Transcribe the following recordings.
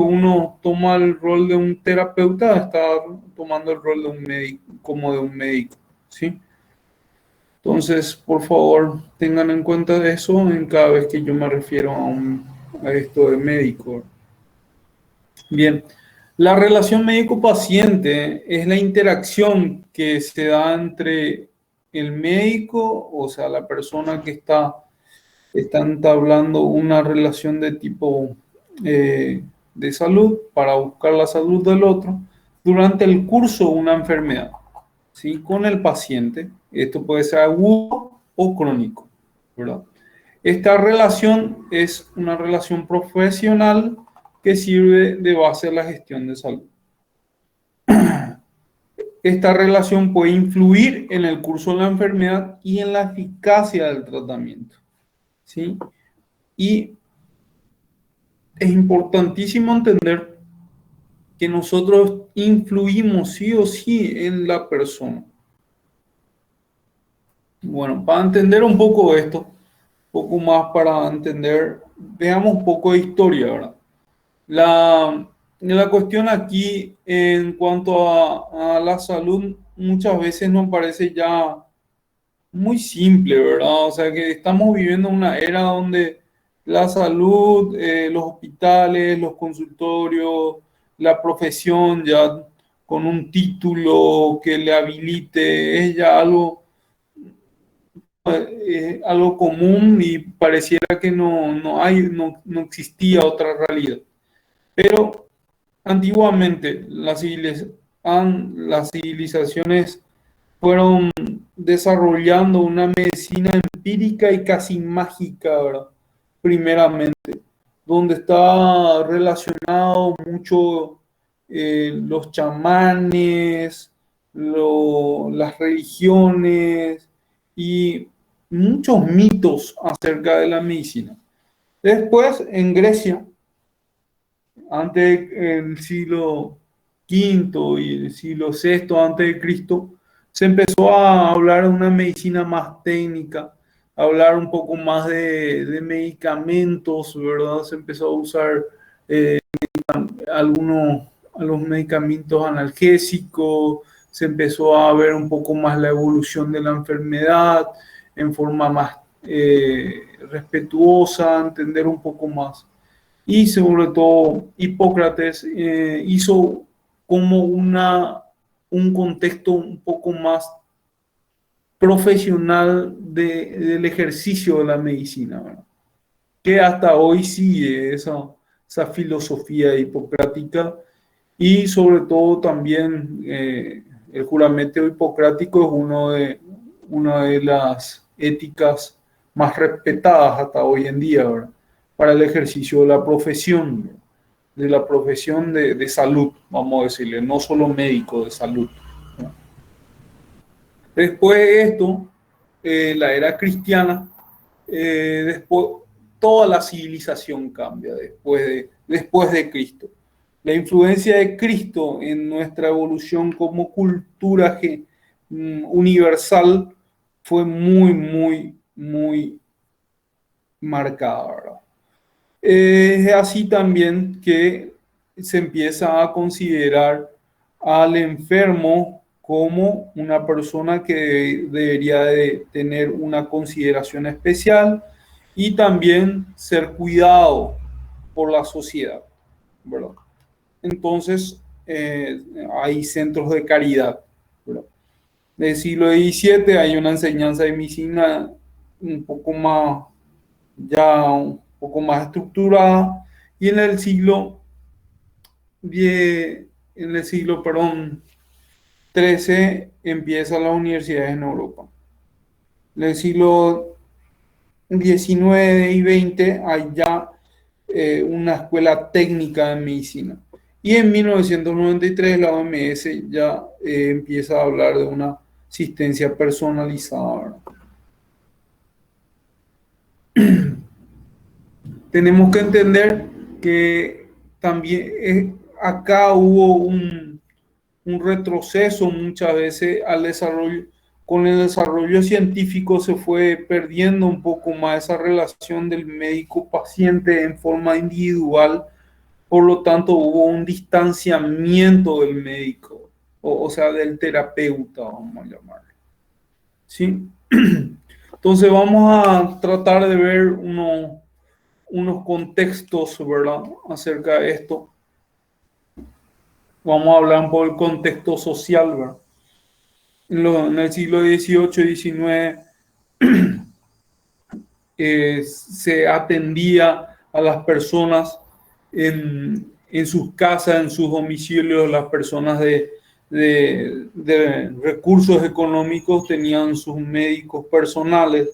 uno toma el rol de un terapeuta, está tomando el rol de un médico, como de un médico, ¿sí? Entonces, por favor, tengan en cuenta eso en cada vez que yo me refiero a esto de médico. Bien, la relación médico-paciente es la interacción que se da entre el médico, o sea, la persona que está entablando una relación de tipo de salud para buscar la salud del otro durante el curso de una enfermedad, ¿sí? Con el paciente. Esto puede ser agudo o crónico, ¿verdad? Esta relación es una relación profesional que sirve de base a la gestión de salud. Esta relación puede influir en el curso de la enfermedad y en la eficacia del tratamiento, ¿sí? Y es importantísimo entender que nosotros influimos sí o sí en la persona. Bueno, para entender un poco esto, un poco más para entender, veamos un poco de historia, ¿verdad? La cuestión aquí en cuanto a la salud muchas veces nos parece ya muy simple, ¿verdad? O sea que estamos viviendo una era donde la salud, los hospitales, los consultorios, la profesión ya con un título que le habilite es ya algo común y pareciera que no existía otra realidad. Pero antiguamente las civilizaciones fueron desarrollando una medicina empírica y casi mágica, ¿verdad? Primeramente, donde está relacionado mucho los chamanes, las religiones y muchos mitos acerca de la medicina. Después, en Grecia, antes del siglo V y el siglo VI antes de Cristo, se empezó a hablar de una medicina más técnica, a hablar un poco más de medicamentos, ¿verdad? Se empezó a usar eh, los medicamentos analgésicos, se empezó a ver un poco más la evolución de la enfermedad en forma más respetuosa, entender un poco más. Y sobre todo Hipócrates hizo como un contexto un poco más profesional del ejercicio de la medicina, ¿verdad? Que hasta hoy sigue esa filosofía hipocrática y sobre todo también el juramento hipocrático es una de las éticas más respetadas hasta hoy en día, ¿verdad? Para el ejercicio de la profesión de salud, vamos a decirle, no solo médico, de salud, ¿no? Después de esto, la era cristiana, después toda la civilización cambia después de Cristo. La influencia de Cristo en nuestra evolución como cultura universal fue muy, muy, muy marcada, ¿verdad? Es así también que se empieza a considerar al enfermo como una persona que debería de tener una consideración especial y también ser cuidado por la sociedad, ¿verdad? Entonces, hay centros de caridad, ¿verdad? Del siglo XVII hay una enseñanza de medicina un poco más, ya un poco más estructurada, y en el siglo, perdón, XIII empiezan las universidades en Europa. En el siglo XIX y XX hay ya una escuela técnica de medicina. Y en 1993 la OMS ya empieza a hablar de una asistencia personalizada. Tenemos que entender que también acá hubo un retroceso muchas veces al desarrollo. Con el desarrollo científico se fue perdiendo un poco más esa relación del médico-paciente en forma individual por lo tanto hubo un distanciamiento del médico, o sea, del terapeuta, vamos a llamarlo. ¿Sí? Entonces vamos a tratar de ver unos contextos, ¿verdad? Acerca de esto. Vamos a hablar un poco del contexto social, ¿verdad? En el siglo XVIII y XIX se atendía a las personas en sus casas, en sus domicilios. Las personas de recursos económicos tenían sus médicos personales,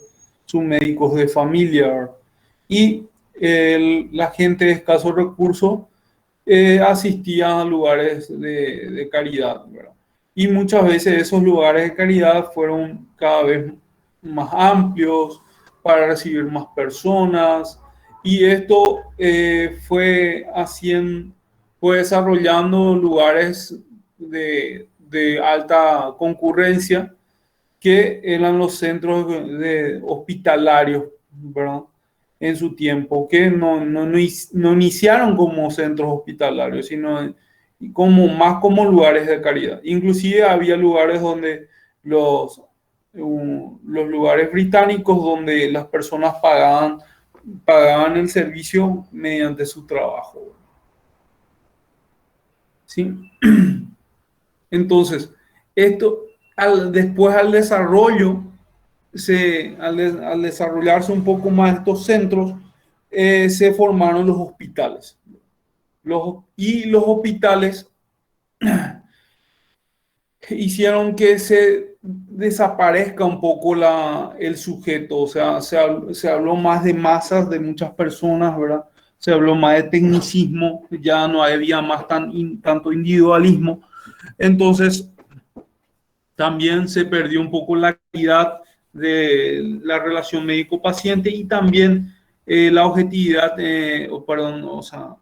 sus médicos de familia, ¿verdad? Y la gente de escasos recursos asistía a lugares de caridad, ¿verdad? Y muchas veces esos lugares de caridad fueron cada vez más amplios para recibir más personas, y esto fue desarrollando lugares de alta concurrencia, que eran los centros hospitalarios, ¿verdad? En su tiempo, que no iniciaron como centros hospitalarios, sino más como lugares de caridad. Inclusive había lugares donde los lugares británicos donde las personas pagaban el servicio mediante su trabajo. ¿Sí? Entonces, esto después al desarrollo, al desarrollarse un poco más estos centros, se formaron los hospitales. Y los hospitales hicieron que se desaparezca un poco el sujeto. O sea, se habló más de masas, de muchas personas, ¿verdad? Se habló más de tecnicismo, ya no había más tanto individualismo. Entonces, también se perdió un poco la calidad de la relación médico-paciente, y también la objetividad, o sea,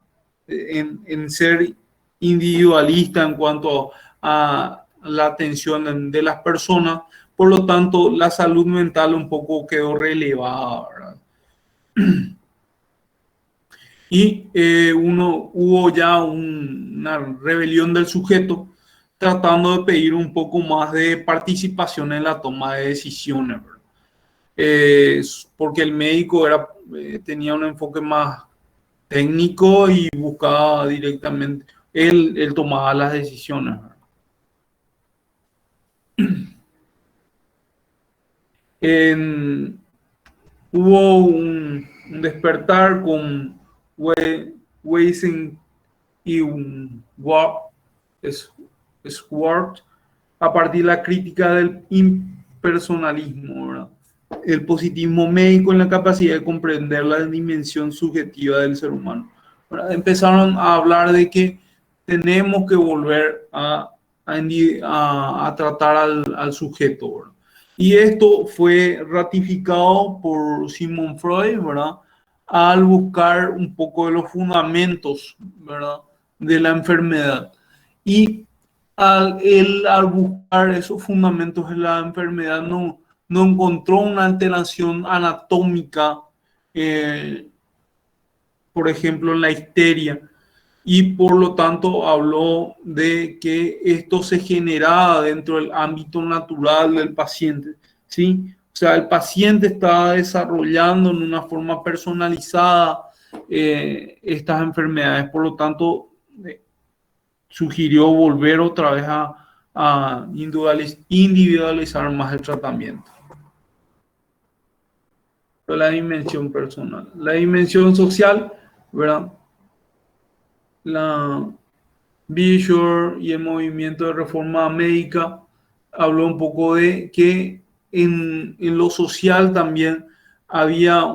en ser individualista en cuanto a la atención de las personas. Por lo tanto, la salud mental un poco quedó relevada, ¿verdad? Y hubo ya una rebelión del sujeto, tratando de pedir un poco más de participación en la toma de decisiones, ¿verdad? Porque el médico tenía un enfoque más técnico y buscaba directamente, él tomaba las decisiones, ¿verdad? En- Hubo un despertar con Weisen y un Swart a partir de la crítica del impersonalismo, ¿verdad? El positivismo médico en la capacidad de comprender la dimensión subjetiva del ser humano, ¿verdad? Empezaron a hablar de que tenemos que volver a tratar al sujeto, ¿verdad? Y esto fue ratificado por Sigmund Freud, ¿verdad? Al buscar un poco de los fundamentos, ¿verdad? De la enfermedad. Y al buscar esos fundamentos de la enfermedad, no encontró una alteración anatómica, eh, por ejemplo, en la histeria, y por lo tanto habló de que esto se generaba dentro del ámbito natural del paciente, ¿sí? O sea, el paciente estaba desarrollando en una forma personalizada estas enfermedades. Por lo tanto, sugirió volver otra vez a individualizar más el tratamiento. Pero la dimensión personal, la dimensión social, ¿verdad? La Bishop y el movimiento de reforma médica habló un poco de que en lo social también había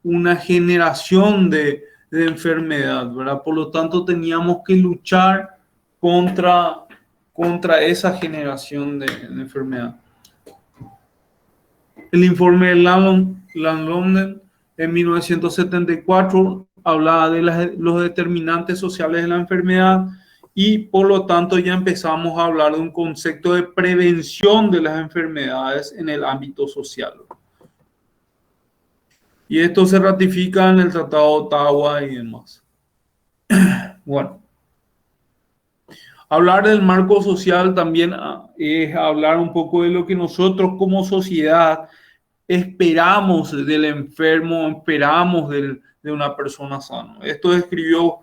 una generación de enfermedad, ¿verdad? Por lo tanto, teníamos que luchar contra, contra esa generación de enfermedad. El informe de Langlonden en 1974 hablaba de los determinantes sociales de la enfermedad, y por lo tanto ya empezamos a hablar de un concepto de prevención de las enfermedades en el ámbito social. Y esto se ratifica en el Tratado de Ottawa y demás. Bueno, hablar del marco social también es hablar un poco de lo que nosotros como sociedad esperamos del enfermo, esperamos de una persona sana. Esto escribió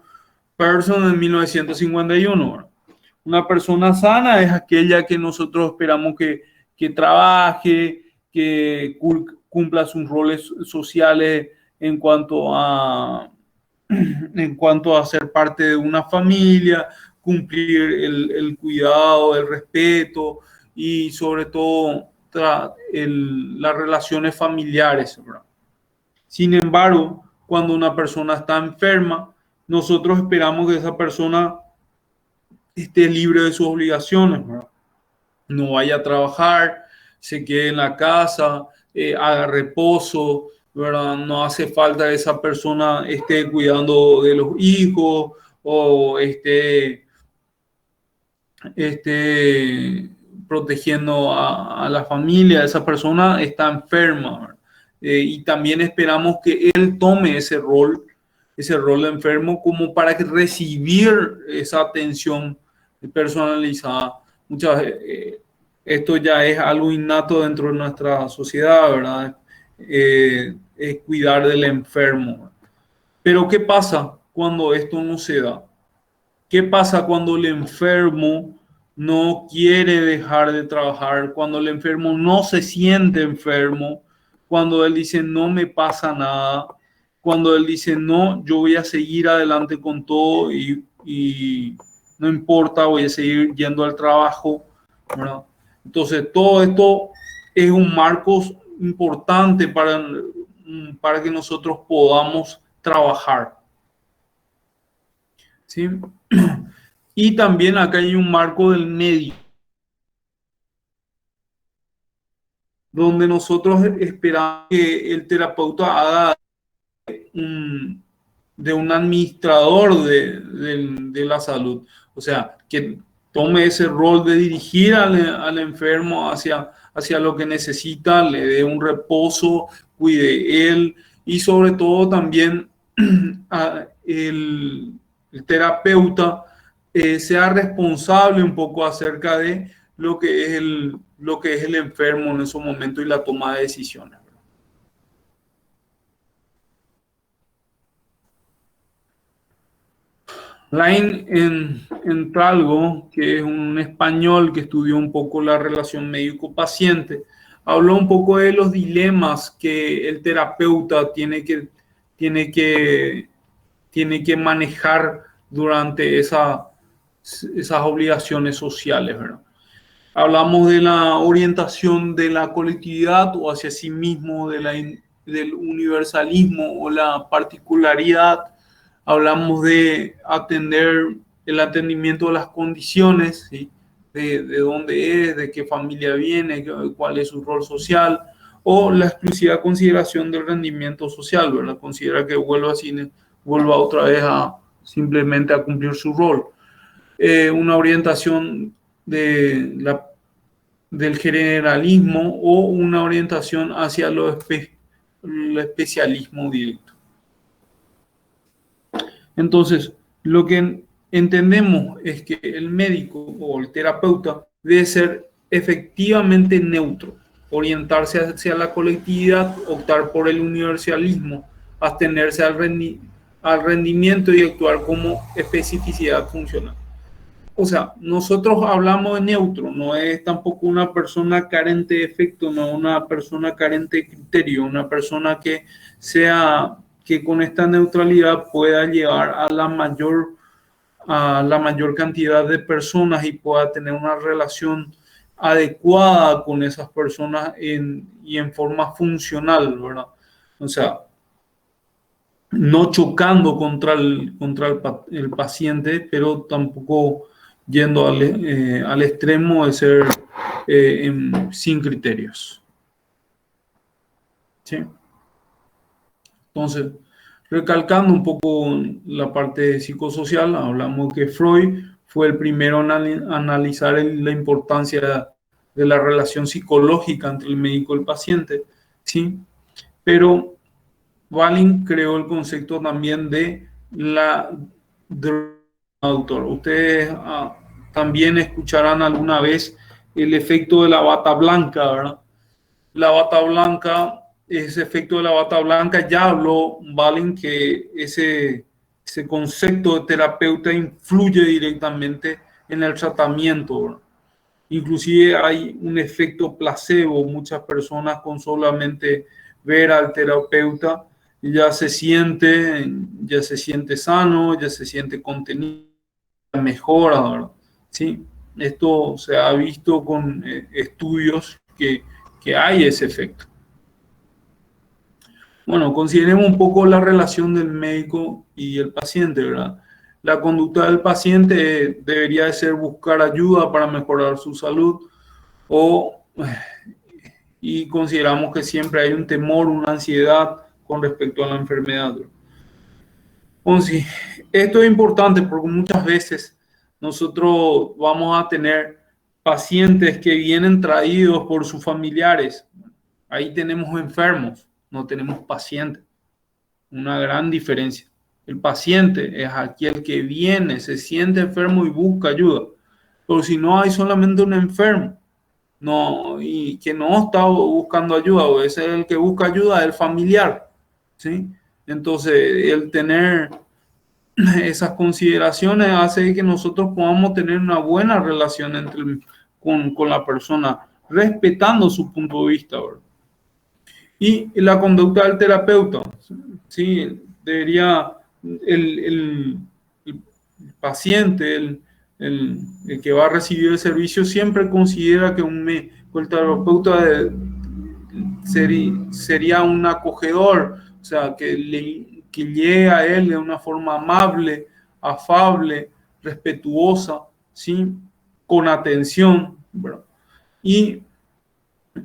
Person en 1951. ¿Verdad? Una persona sana es aquella que nosotros esperamos que trabaje, que cumpla sus roles sociales en cuanto a, en cuanto a ser parte de una familia, cumplir el cuidado, el respeto y sobre todo las relaciones familiares. ¿Verdad? Sin embargo, cuando una persona está enferma, nosotros esperamos que esa persona esté libre de sus obligaciones, ¿verdad? No vaya a trabajar, se quede en la casa, haga reposo, ¿verdad? No hace falta que esa persona esté cuidando de los hijos o esté protegiendo a la familia. Esa persona está enferma, ¿verdad? Y también esperamos que él tome ese rol de enfermo como para que recibir esa atención personalizada. Muchas, esto ya es algo innato dentro de nuestra sociedad, ¿verdad? Es cuidar del enfermo. Pero ¿qué pasa cuando esto no se da? ¿Qué pasa cuando el enfermo no quiere dejar de trabajar? Cuando el enfermo no se siente enfermo, cuando él dice no me pasa nada, cuando él dice no, yo voy a seguir adelante con todo y no importa, voy a seguir yendo al trabajo, ¿verdad? Entonces, todo esto es un marco importante para que nosotros podamos trabajar, ¿sí? Y también acá hay un marco del medio, donde nosotros esperamos que el terapeuta haga un, de un administrador de la salud. O sea, que tome ese rol de dirigir al enfermo hacia lo que necesita, le dé un reposo, cuide él y sobre todo también el terapeuta sea responsable un poco acerca de lo que es el enfermo en esos momentos y la toma de decisiones. Lain en Tralgo, que es un español que estudió un poco la relación médico-paciente, habló un poco de los dilemas que el terapeuta tiene que, tiene que manejar durante esas obligaciones sociales, ¿verdad? Hablamos de la orientación de la colectividad o hacia sí mismo, del universalismo o la particularidad. Hablamos de atender el atendimiento de las condiciones, ¿sí? De dónde es, de qué familia viene, cuál es su rol social, o la exclusiva consideración del rendimiento social, ¿verdad? Considera que vuelva otra vez a simplemente a cumplir su rol. Una orientación del generalismo o una orientación hacia lo especialismo directo. Entonces, lo que entendemos es que el médico o el terapeuta debe ser efectivamente neutro, orientarse hacia la colectividad, optar por el universalismo, abstenerse al rendimiento y actuar como especificidad funcional. O sea, nosotros hablamos de neutro, no es tampoco una persona carente de efecto, no una persona carente de criterio, una persona que con esta neutralidad pueda llevar a la mayor cantidad de personas y pueda tener una relación adecuada con esas personas y en forma funcional, ¿verdad? O sea, no chocando el paciente, pero tampoco yendo al extremo de ser sin criterios. ¿Sí? Entonces, recalcando un poco la parte psicosocial, hablamos que Freud fue el primero en analizar la importancia de la relación psicológica entre el médico y el paciente, ¿sí? Pero Walling creó el concepto también de doctor. Ustedes también escucharán alguna vez el efecto de la bata blanca, ¿verdad? La bata blanca, ese efecto de la bata blanca, ya habló Valen que ese concepto de terapeuta influye directamente en el tratamiento, ¿verdad? Inclusive hay un efecto placebo. Muchas personas con solamente ver al terapeuta ya se siente sano, ya se siente contenido, mejora, ¿verdad? Sí, esto se ha visto con estudios que hay ese efecto. Bueno, consideremos un poco la relación del médico y el paciente, ¿verdad? La conducta del paciente debería de ser buscar ayuda para mejorar su salud o y consideramos que siempre hay un temor, una ansiedad con respecto a la enfermedad. Entonces, esto es importante porque muchas veces nosotros vamos a tener pacientes que vienen traídos por sus familiares. Ahí tenemos enfermos, no tenemos pacientes. Una gran diferencia. El paciente es aquel que viene, se siente enfermo y busca ayuda. Pero si no hay solamente un enfermo, no, y que no está buscando ayuda, o ese es el que busca ayuda, el familiar, ¿sí? Entonces, el tener esas consideraciones hace que nosotros podamos tener una buena relación con la persona, respetando su punto de vista, ¿verdad? Y la conducta del terapeuta, ¿sí? Debería el paciente, el que va a recibir el servicio, siempre considera que el terapeuta sería un acogedor, o sea, que llegue a él de una forma amable, afable, respetuosa, ¿sí? Con atención, ¿verdad? Y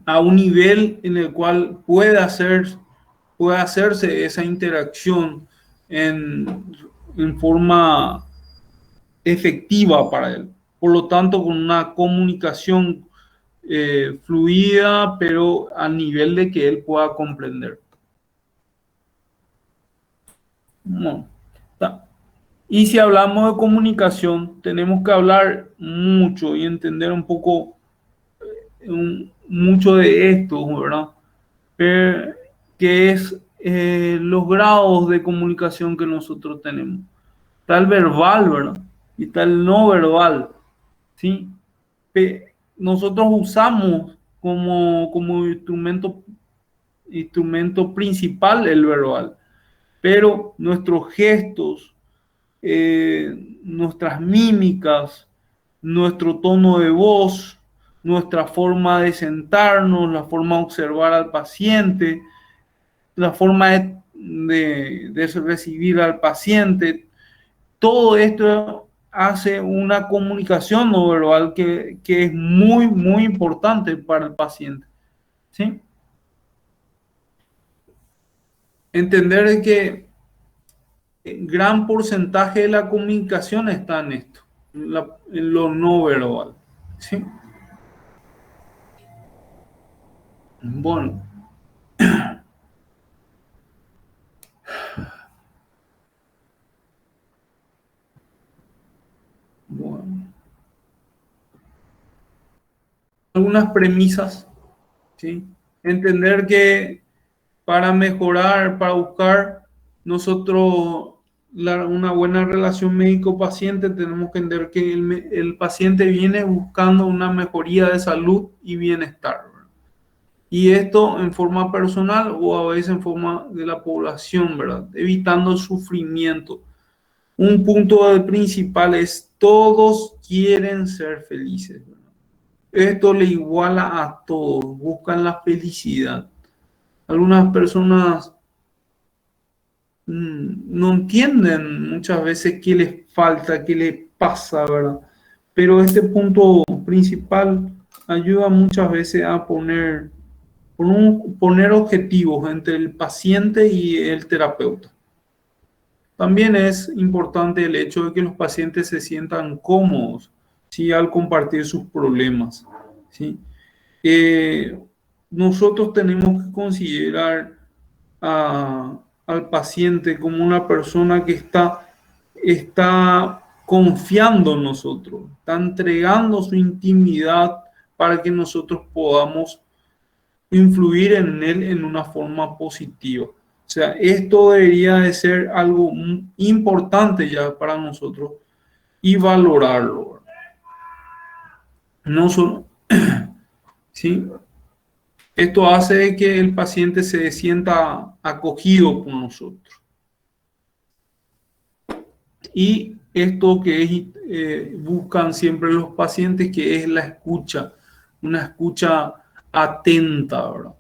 a un nivel en el cual pueda hacerse esa interacción en forma efectiva para él. Por lo tanto, con una comunicación fluida, pero a nivel de que él pueda comprender. No. Y si hablamos de comunicación, tenemos que hablar mucho y entender un poco mucho de esto, ¿verdad? Que es los grados de comunicación que nosotros tenemos. Está el verbal, ¿verdad? Y está el no verbal, ¿sí? Nosotros usamos como instrumento principal el verbal, pero nuestros gestos, nuestras mímicas, nuestro tono de voz, nuestra forma de sentarnos, la forma de observar al paciente, la forma de recibir al paciente, todo esto hace una comunicación no verbal que es muy, muy importante para el paciente. ¿Sí? Entender que gran porcentaje de la comunicación está en esto, en lo no verbal. ¿Sí? Bueno, bueno. Algunas premisas, ¿sí? Entender que para mejorar, para buscar nosotros una buena relación médico-paciente, tenemos que entender que el paciente viene buscando una mejoría de salud y bienestar, ¿verdad? Y esto en forma personal o a veces en forma de la población, ¿verdad? Evitando el sufrimiento. Un punto principal es todos quieren ser felices, ¿verdad? Esto le iguala a todos, buscan la felicidad. Algunas personas no entienden muchas veces qué les falta, qué les pasa, ¿verdad? Pero este punto principal ayuda muchas veces a poner objetivos entre el paciente y el terapeuta. También es importante el hecho de que los pacientes se sientan cómodos, ¿sí? Al compartir sus problemas, ¿sí? Eh, Nosotros tenemos que considerar al paciente como una persona que está está confiando en nosotros, está entregando su intimidad para que nosotros podamos influir en él en una forma positiva. O sea, esto debería de ser algo importante ya para nosotros y valorarlo. No solo, ¿sí? Esto hace que el paciente se sienta acogido por nosotros. Y esto que es, buscan siempre los pacientes, que es la escucha, una escucha atenta, ¿verdad?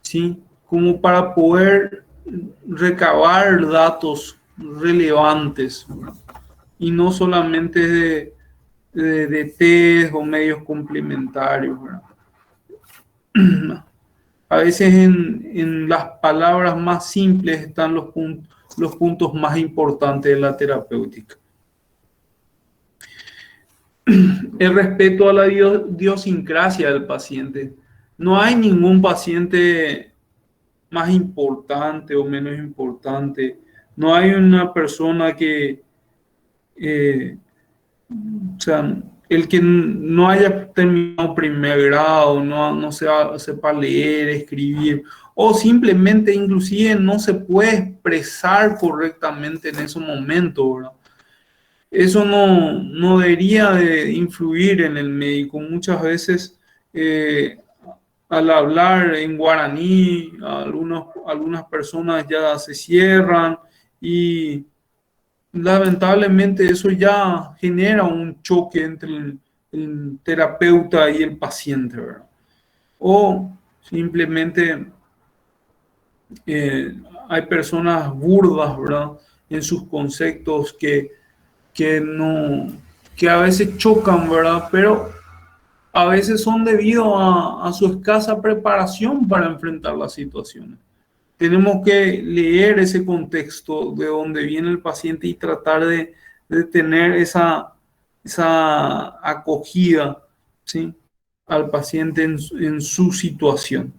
¿Sí? Como para poder recabar datos relevantes, ¿verdad? Y no solamente de test o medios complementarios, ¿verdad? A veces en las palabras más simples están los puntos más importantes de la terapéutica. El respeto a la idiosincrasia del paciente. No hay ningún paciente más importante o menos importante. No hay una persona que, o sea, el que no haya terminado primer grado, no sepa leer, escribir, o simplemente inclusive no se puede expresar correctamente en ese momento, ¿verdad? Eso no debería de influir en el médico. Muchas veces, al hablar en guaraní, algunas personas ya se cierran y lamentablemente eso ya genera un choque entre el terapeuta y el paciente, ¿verdad? O simplemente, hay personas burdas, ¿verdad? En sus conceptos que no, que a veces chocan, ¿verdad? Pero a veces son debido a su escasa preparación para enfrentar las situaciones. Tenemos que leer ese contexto de donde viene el paciente y tratar de tener esa acogida, ¿sí? Al paciente en su situación.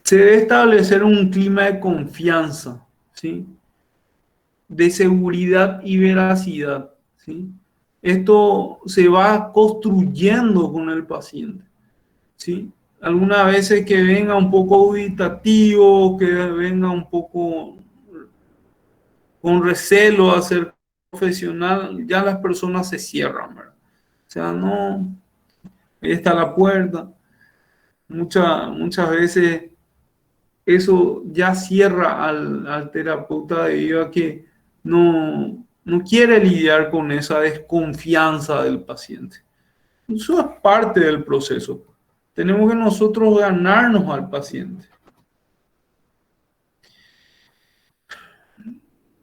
Se debe establecer un clima de confianza, ¿sí? De seguridad y veracidad, ¿sí? Esto se va construyendo con el paciente, ¿sí? Algunas veces que venga un poco auditativo, que venga un poco con recelo a ser profesional, ya las personas se cierran, ¿verdad? O sea, no, ahí está la puerta. Muchas veces eso ya cierra al terapeuta debido a que no quiere lidiar con esa desconfianza del paciente. Eso es parte del proceso. Tenemos que nosotros ganarnos al paciente.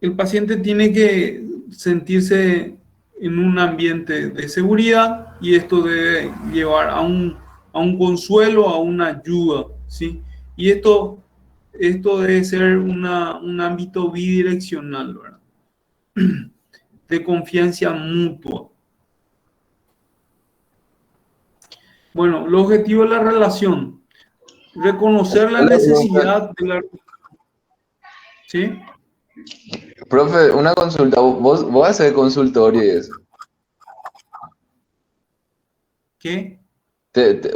El paciente tiene que sentirse en un ambiente de seguridad y esto debe llevar a un consuelo, a una ayuda, ¿sí? Y esto debe ser un ámbito bidireccional, ¿verdad? De confianza mutua. Bueno, el objetivo de la relación, reconocer la Hola, profe. necesidad de la... ¿Sí? Profe, una consulta. ¿Vos haces consultorio y eso? ¿Qué?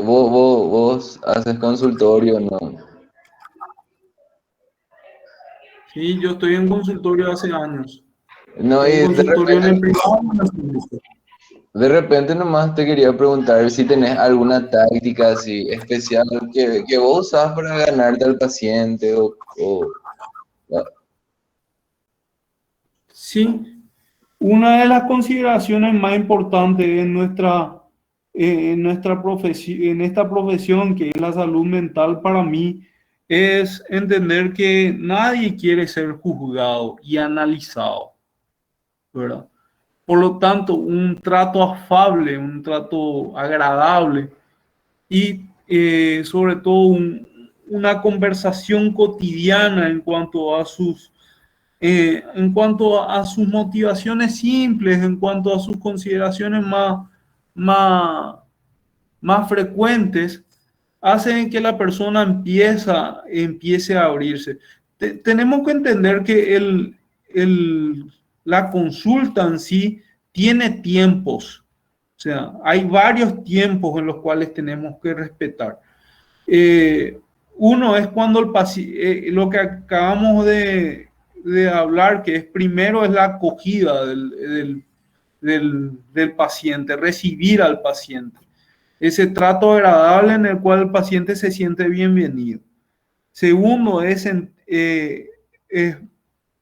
¿Vos haces consultorio, no? Sí, yo estoy en consultorio hace años. No, Estoy en y consultorio en el privado. de repente nomás te quería preguntar si tenés alguna táctica así especial que vos usás para ganarte al paciente Sí, una de las consideraciones más importantes en nuestra profesión, en esta profesión que es la salud mental para mí, es entender que nadie quiere ser juzgado y analizado, ¿verdad? Por lo tanto, un trato afable, un trato agradable y, sobre todo una conversación cotidiana en cuanto a sus motivaciones simples, en cuanto a sus consideraciones más frecuentes, hacen que la persona empiece a abrirse. Tenemos que entender que la consulta en sí tiene tiempos. O sea, hay varios tiempos en los cuales tenemos que respetar. Uno es cuando el paciente, lo que acabamos de hablar, que es primero es la acogida del paciente, recibir al paciente. Ese trato agradable en el cual el paciente se siente bienvenido. Segundo es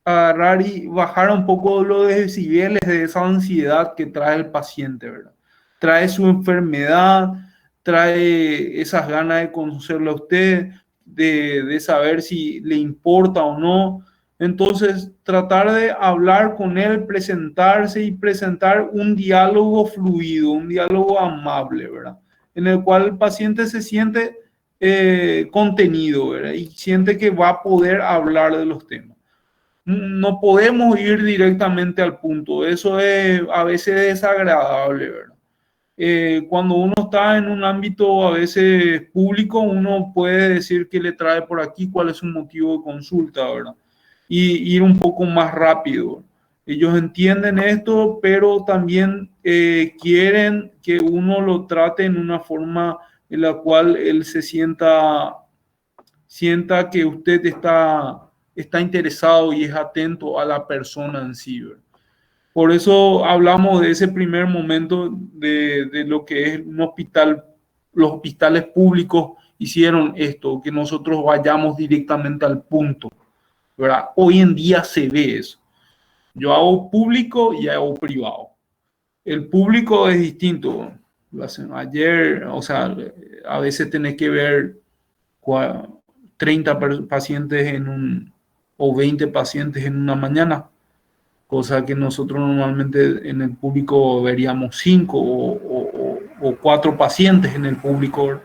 agarrar y bajar un poco los decibeles de esa ansiedad que trae el paciente, ¿verdad? Trae su enfermedad, trae esas ganas de conocerlo a usted, de saber si le importa o no. Entonces, tratar de hablar con él, presentarse y presentar un diálogo fluido, un diálogo amable, ¿verdad? En el cual el paciente se siente contenido, ¿verdad? Y siente que va a poder hablar de los temas. No podemos ir directamente al punto, eso es a veces desagradable, ¿verdad? Cuando uno está en un ámbito a veces público, uno puede decir qué le trae por aquí, cuál es su motivo de consulta, ¿verdad? Y ir un poco más rápido. Ellos entienden esto, pero también quieren que uno lo trate en una forma en la cual él se sienta que usted está interesado y es atento a la persona en sí, ¿verdad? Por eso hablamos de ese primer momento de lo que es un hospital. Los hospitales públicos hicieron esto, que nosotros vayamos directamente al punto, ¿verdad? Hoy en día se ve eso. Yo hago público y hago privado. El público es distinto. Ayer, o sea, a veces tenés que ver 30 pacientes o 20 pacientes en una mañana, cosa que nosotros normalmente en el público veríamos 5 o 4 pacientes en el público,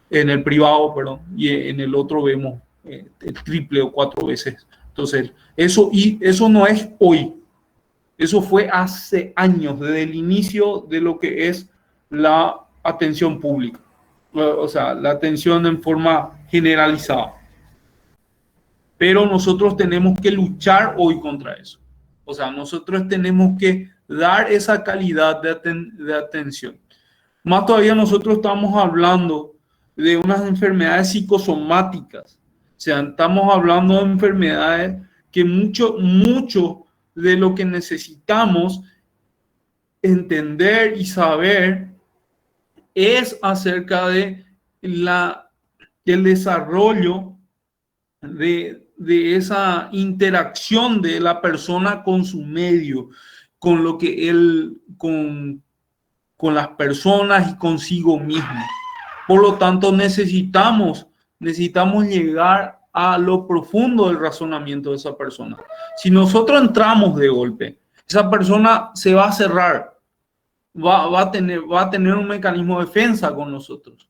en el privado, perdón, y en el otro vemos el triple o 4 veces. Entonces, eso no es hoy, eso fue hace años, desde el inicio de lo que es la atención pública, o sea, la atención en forma generalizada. Pero nosotros tenemos que luchar hoy contra eso. O sea, nosotros tenemos que dar esa calidad de atención. Más todavía nosotros estamos hablando de unas enfermedades psicosomáticas. O sea, estamos hablando de enfermedades que mucho de lo que necesitamos entender y saber es acerca de el desarrollo de esa interacción de la persona con su medio, con lo que él, con las personas y consigo mismo. Por lo tanto, necesitamos llegar a lo profundo del razonamiento de esa persona. Si nosotros entramos de golpe, esa persona se va a cerrar, va a tener un mecanismo de defensa con nosotros.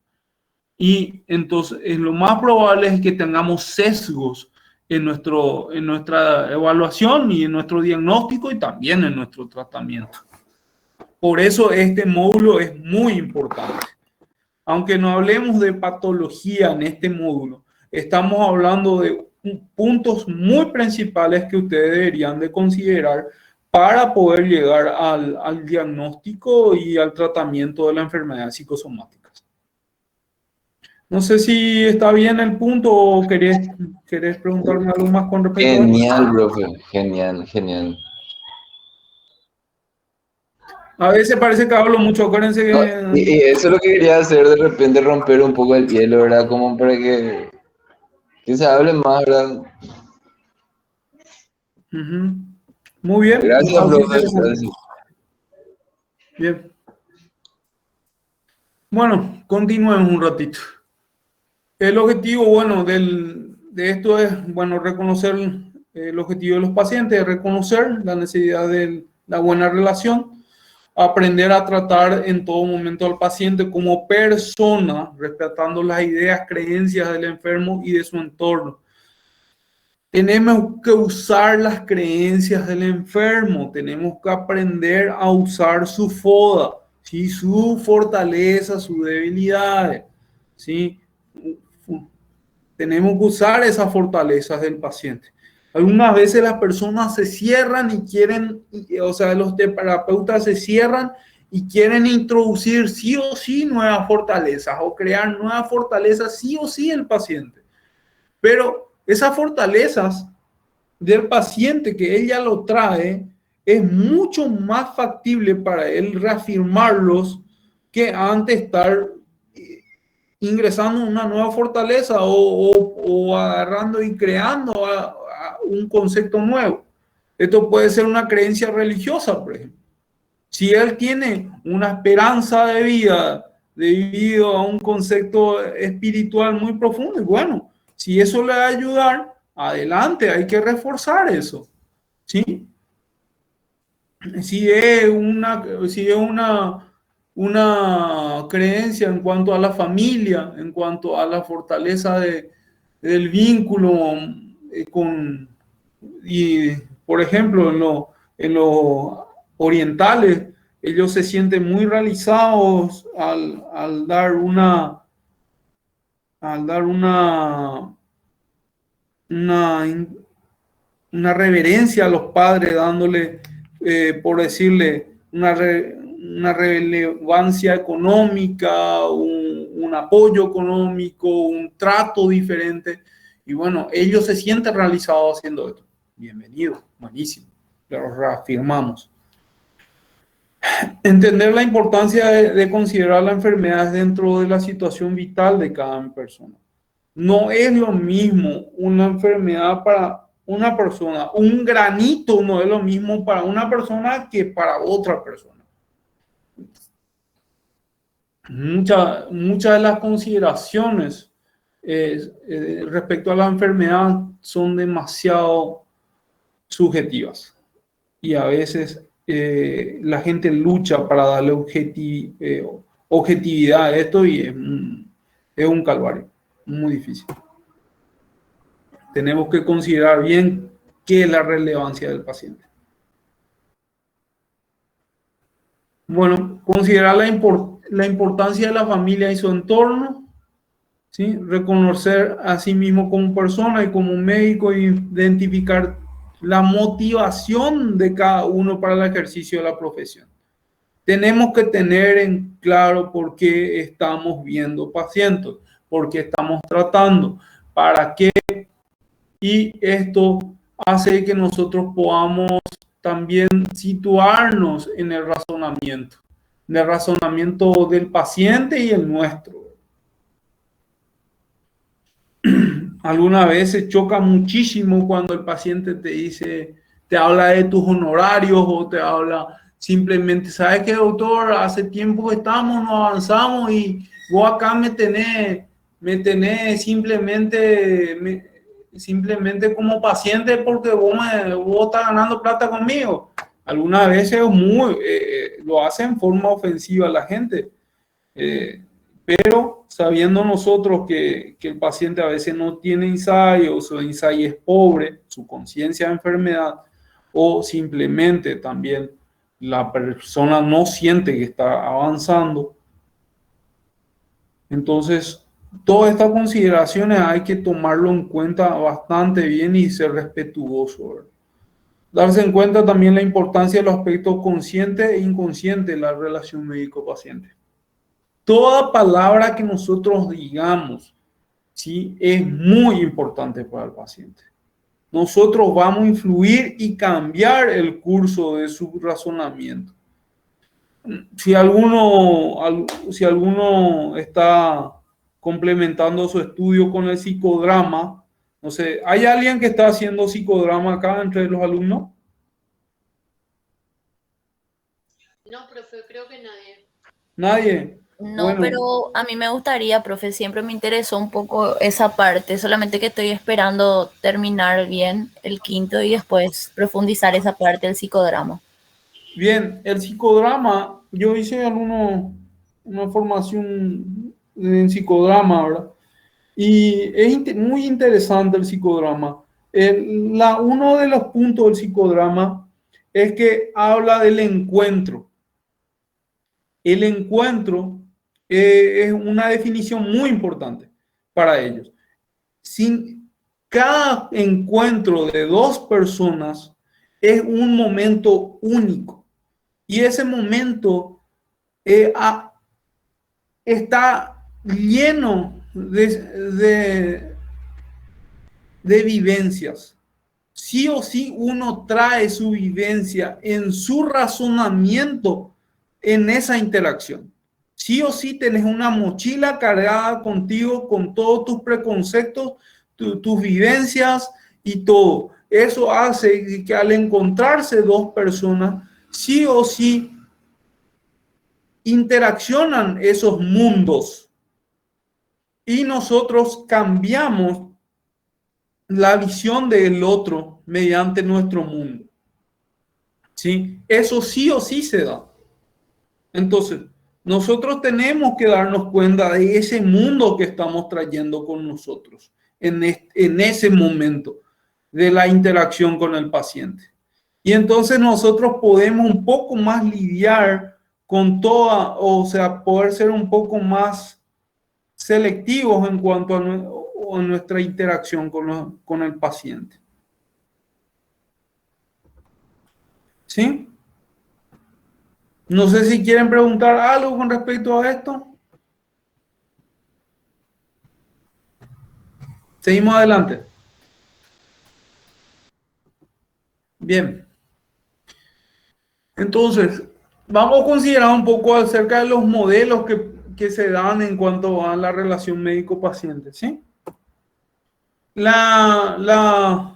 Y entonces lo más probable es que tengamos sesgos en nuestra evaluación y en nuestro diagnóstico y también en nuestro tratamiento. Por eso este módulo es muy importante. Aunque no hablemos de patología en este módulo, estamos hablando de puntos muy principales que ustedes deberían de considerar para poder llegar al diagnóstico y al tratamiento de la enfermedad psicosomática. No sé si está bien el punto o querés preguntarme algo más con respecto a eso. Genial, profe. Genial. A veces parece que hablo mucho, acuérdense que... No, y eso es lo que quería hacer, de repente romper un poco el hielo, ¿verdad? Como para que se hable más, ¿verdad? Muy bien. Gracias, profe. Gracias. Bien. Bueno, continuemos un ratito. El objetivo, bueno, de esto es, bueno, reconocer el objetivo de los pacientes, reconocer la necesidad de la buena relación, aprender a tratar en todo momento al paciente como persona, respetando las ideas, creencias del enfermo y de su entorno. Tenemos que usar las creencias del enfermo, tenemos que aprender a usar su FODA, ¿sí? Su fortaleza, sus debilidades, ¿sí? tenemos que usar esas fortalezas del paciente. Algunas veces las personas se cierran y quieren, o sea, los terapeutas se cierran y quieren introducir sí o sí nuevas fortalezas o crear nuevas fortalezas sí o sí el paciente. Pero esas fortalezas del paciente que él ya lo trae, es mucho más factible para él reafirmarlos que antes estar ingresando una nueva fortaleza o agarrando y creando un concepto nuevo. Esto puede ser una creencia religiosa, por ejemplo. Si él tiene una esperanza de vida debido a un concepto espiritual muy profundo, y bueno, si eso le va a ayudar, adelante, hay que reforzar eso, ¿sí? Si es una creencia en cuanto a la familia, en cuanto a la fortaleza del vínculo y por ejemplo, en los orientales, ellos se sienten muy realizados al dar una, una reverencia a los padres, dándole, por decirle, una relevancia económica, un apoyo económico, un trato diferente. Y bueno, ellos se sienten realizados haciendo esto. Bienvenido, buenísimo. Lo reafirmamos. Entender la importancia de considerar la enfermedad dentro de la situación vital de cada persona. No es lo mismo una enfermedad para una persona, un granito no es lo mismo para una persona que para otra persona. Muchas de las consideraciones respecto a la enfermedad son demasiado subjetivas y a veces la gente lucha para darle objetividad a esto y es un calvario, muy difícil. Tenemos que considerar bien qué es la relevancia del paciente. Bueno, considerar la importancia de la familia y su entorno, ¿sí? Reconocer a sí mismo como persona y como médico e identificar la motivación de cada uno para el ejercicio de la profesión. Tenemos que tener en claro por qué estamos viendo pacientes, por qué estamos tratando, para qué, y esto hace que nosotros podamos también situarnos en el razonamiento del paciente y el nuestro. Alguna vez se choca muchísimo cuando el paciente te dice, te habla de tus honorarios o te habla simplemente, ¿sabes qué, doctor? Hace tiempo que estamos, no avanzamos y vos acá me tenés simplemente como paciente porque vos estás ganando plata conmigo. Algunas veces lo hace en forma ofensiva a la gente. Pero sabiendo nosotros que el paciente a veces no tiene ensayo, su ensayo es pobre, su conciencia de enfermedad, o simplemente también la persona no siente que está avanzando. Entonces, todas estas consideraciones hay que tomarlo en cuenta bastante bien y ser respetuoso, ¿verdad? Darse en cuenta también la importancia de los aspectos conscientes e inconscientes de la relación médico-paciente. Toda palabra que nosotros digamos, ¿sí?, es muy importante para el paciente. Nosotros vamos a influir y cambiar el curso de su razonamiento. Si alguno está complementando su estudio con el psicodrama, no sé, ¿hay alguien que está haciendo psicodrama acá entre los alumnos? No, profe, creo que nadie. ¿Nadie? No, Bueno, pero a mí me gustaría, profe, siempre me interesó un poco esa parte, solamente que estoy esperando terminar bien el quinto y después profundizar esa parte del psicodrama. bien, el psicodrama, yo hice una formación en psicodrama, ¿verdad? Y es muy interesante el psicodrama. Uno de los puntos del psicodrama es que habla del encuentro. El encuentro es una definición muy importante. para ellos. Cada encuentro de dos personas es un momento único y ese momento está lleno de vivencias. Sí o sí uno trae su vivencia en su razonamiento en esa interacción. Sí o sí tenés una mochila cargada contigo con todos tus preconceptos, tus vivencias y todo. Eso hace que al encontrarse dos personas, sí o sí interaccionan esos mundos y nosotros cambiamos la visión del otro mediante nuestro mundo. ¿Sí? Eso sí o sí se da. Entonces, nosotros tenemos que darnos cuenta de ese mundo que estamos trayendo con nosotros en ese momento de la interacción con el paciente. Y entonces nosotros podemos un poco más lidiar con toda, o sea, poder ser un poco más selectivos en cuanto a nuestra interacción con el paciente. ¿Sí? No sé si quieren preguntar algo con respecto a esto. Seguimos adelante. Bien. Entonces, vamos a considerar un poco acerca de los modelos que se dan en cuanto a la relación médico-paciente, ¿sí? Una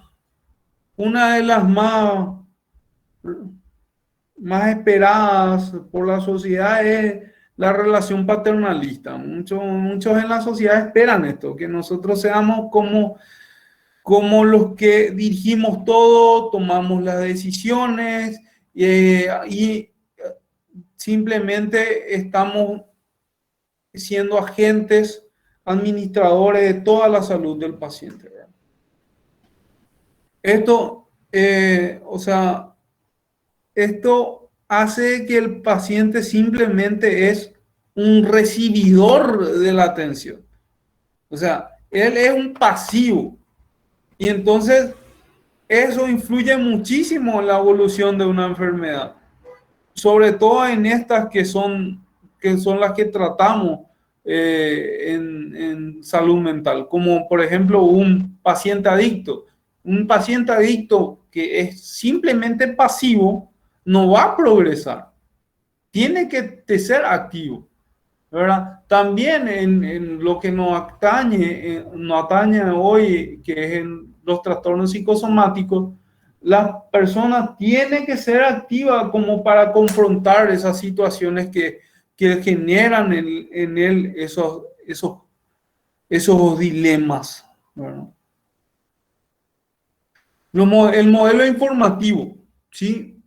de las más esperadas por la sociedad es la relación paternalista. Muchos en la sociedad esperan esto, que nosotros seamos como los que dirigimos todo, tomamos las decisiones y simplemente estamos siendo agentes administradores de toda la salud del paciente. Esto, o sea, esto hace que el paciente simplemente es un recibidor de la atención. O sea, él es un pasivo. Y entonces eso influye muchísimo en la evolución de una enfermedad. Sobre todo en estas que son las que tratamos en salud mental. Como por ejemplo un paciente adicto. Un paciente adicto que es simplemente pasivo no va a progresar. Tiene que ser activo, ¿verdad? También en lo que nos atañe hoy, que es en los trastornos psicosomáticos, la persona tiene que ser activa como para confrontar esas situaciones que generan en él esos dilemas, ¿verdad? El modelo informativo, ¿sí?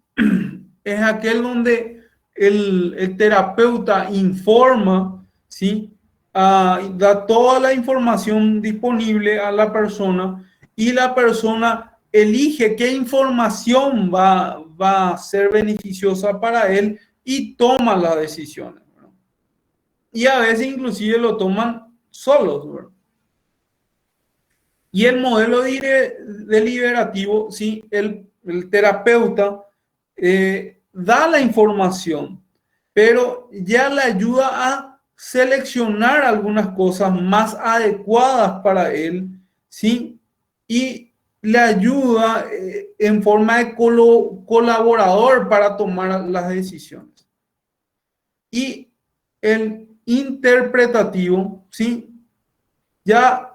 Es aquel donde el terapeuta informa, ¿sí? Da toda la información disponible a la persona y la persona elige qué información va a ser beneficiosa para él y toma las decisiones, ¿verdad? Y a veces inclusive lo toman solos, ¿verdad? Y el modelo deliberativo, ¿sí? El terapeuta da la información, pero ya le ayuda a seleccionar algunas cosas más adecuadas para él, ¿sí? Y le ayuda en forma de colaborador para tomar las decisiones. Y el interpretativo, ¿sí? Ya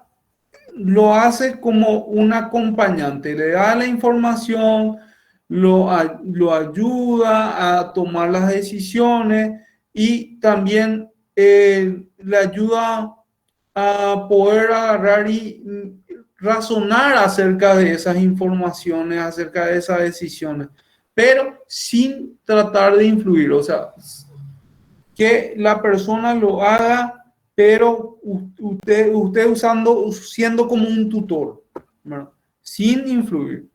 lo hace como un acompañante, le da la información, lo ayuda a tomar las decisiones y también le ayuda a poder agarrar y razonar acerca de esas informaciones, acerca de esas decisiones, pero sin tratar de influir, o sea, que la persona lo haga pero usted siendo como un tutor, ¿verdad? Sin influir.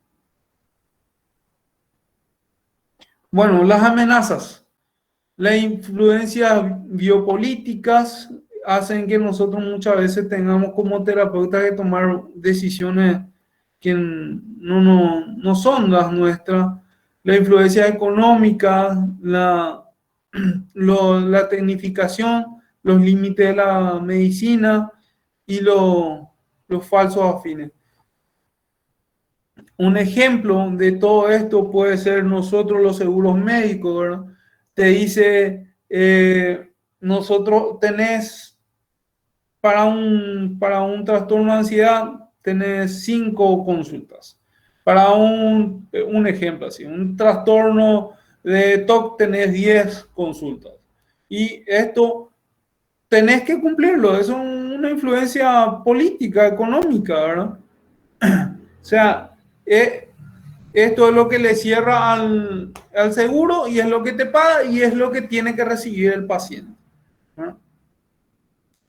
Bueno, las amenazas, las influencias biopolíticas, hacen que nosotros muchas veces tengamos como terapeutas que tomar decisiones que no son las nuestras. La influencia económica, la tecnificación, los límites de la medicina y los falsos afines. Un ejemplo de todo esto puede ser nosotros los seguros médicos, ¿verdad? Te dice, nosotros tenés para un trastorno de ansiedad, tenés 5 consultas. Para un ejemplo así, un trastorno de TOC tenés 10 consultas. Y esto tenés que cumplirlo, es una influencia política, económica, ¿verdad? O sea, esto es lo que le cierra al seguro y es lo que te paga y es lo que tiene que recibir el paciente, ¿no?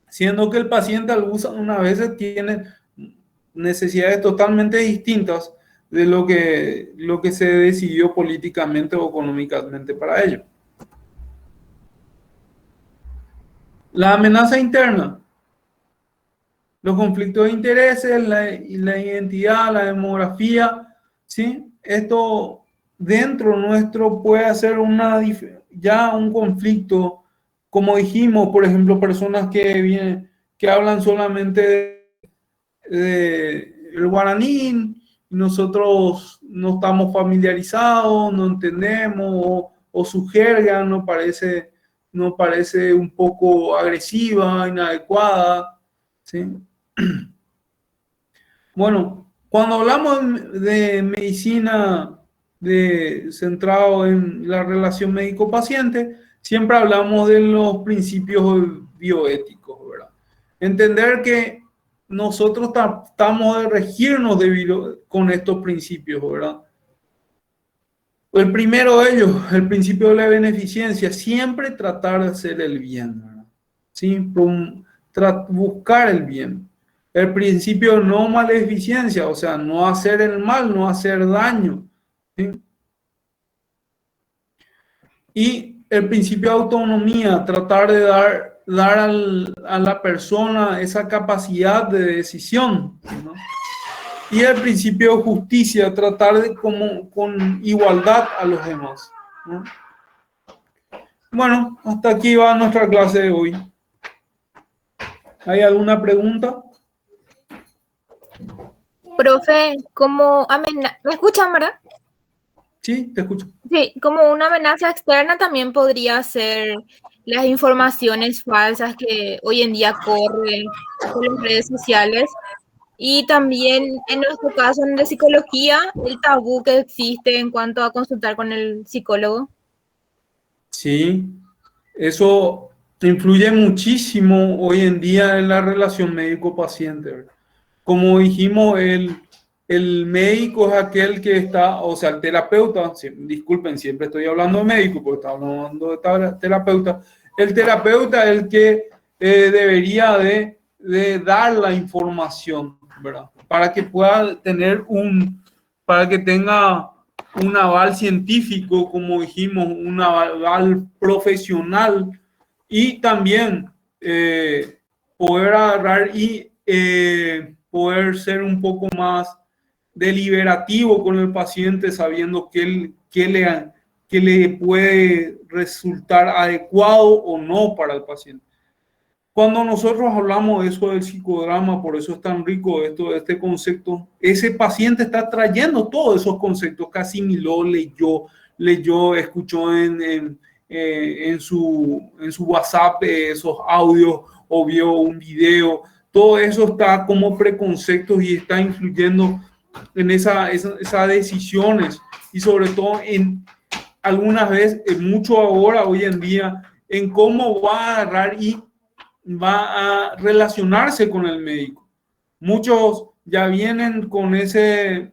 Siendo que el paciente al usar una vez tiene necesidades totalmente distintas de lo que se decidió políticamente o económicamente para ello. La amenaza interna, los conflictos de intereses, la identidad, la demografía, ¿sí? Esto dentro nuestro puede hacer ya un conflicto, como dijimos, por ejemplo, personas que hablan solamente el guaraní, y nosotros no estamos familiarizados, no entendemos, o su jerga nos parece un poco agresiva, inadecuada, ¿sí? Bueno, cuando hablamos de medicina centrado en la relación médico-paciente, siempre hablamos de los principios bioéticos, ¿verdad? Entender que nosotros tratamos de regirnos con estos principios, ¿verdad? El primero de ellos, el principio de la beneficencia, siempre tratar de hacer el bien, ¿verdad? ¿Sí? Buscar el bien. El principio de no maleficencia, o sea, no hacer el mal, no hacer daño, ¿sí? Y el principio de autonomía, tratar de dar a la persona esa capacidad de decisión, ¿no? Y el principio de justicia, tratar de con igualdad a los demás, ¿no? Bueno, hasta aquí va nuestra clase de hoy. ¿Hay alguna pregunta? Profe, ¿me escuchan, verdad? Sí, te escucho. Sí, como una amenaza externa también podría ser las informaciones falsas que hoy en día corren por las redes sociales. Y también en nuestro caso, en la psicología, el tabú que existe en cuanto a consultar con el psicólogo. Sí, eso influye muchísimo hoy en día en la relación médico-paciente, ¿verdad? Como dijimos, el médico es aquel que está, o sea, el terapeuta, disculpen, siempre estoy hablando de médico porque estamos hablando de terapeuta. El terapeuta es el que debería de dar la información, ¿verdad? Para que pueda tener para que tenga un aval científico, como dijimos, un aval profesional y también poder agarrar y poder ser un poco más deliberativo con el paciente, sabiendo que le puede resultar adecuado o no para el paciente. Cuando nosotros hablamos de eso del psicodrama, por eso es tan rico este concepto, ese paciente está trayendo todos esos conceptos que asimiló, leyó, escuchó en su WhatsApp esos audios o vio un video. Todo eso está como preconceptos y está influyendo en esas decisiones y sobre todo en algunas veces, mucho ahora, hoy en día, en cómo va a agarrar y va a relacionarse con el médico. Muchos ya vienen con ese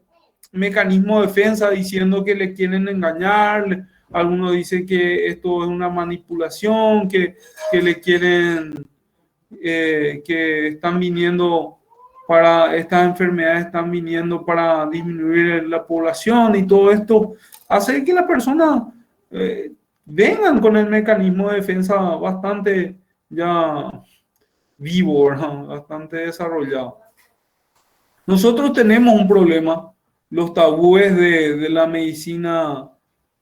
mecanismo de defensa diciendo que le quieren engañar. Algunos dicen que esto es una manipulación, que le quieren, que están viniendo estas enfermedades están viniendo para disminuir la población y todo esto hace que las personas vengan con el mecanismo de defensa bastante ya vivo, ¿verdad? Bastante desarrollado. Nosotros tenemos un problema, los tabúes de la medicina,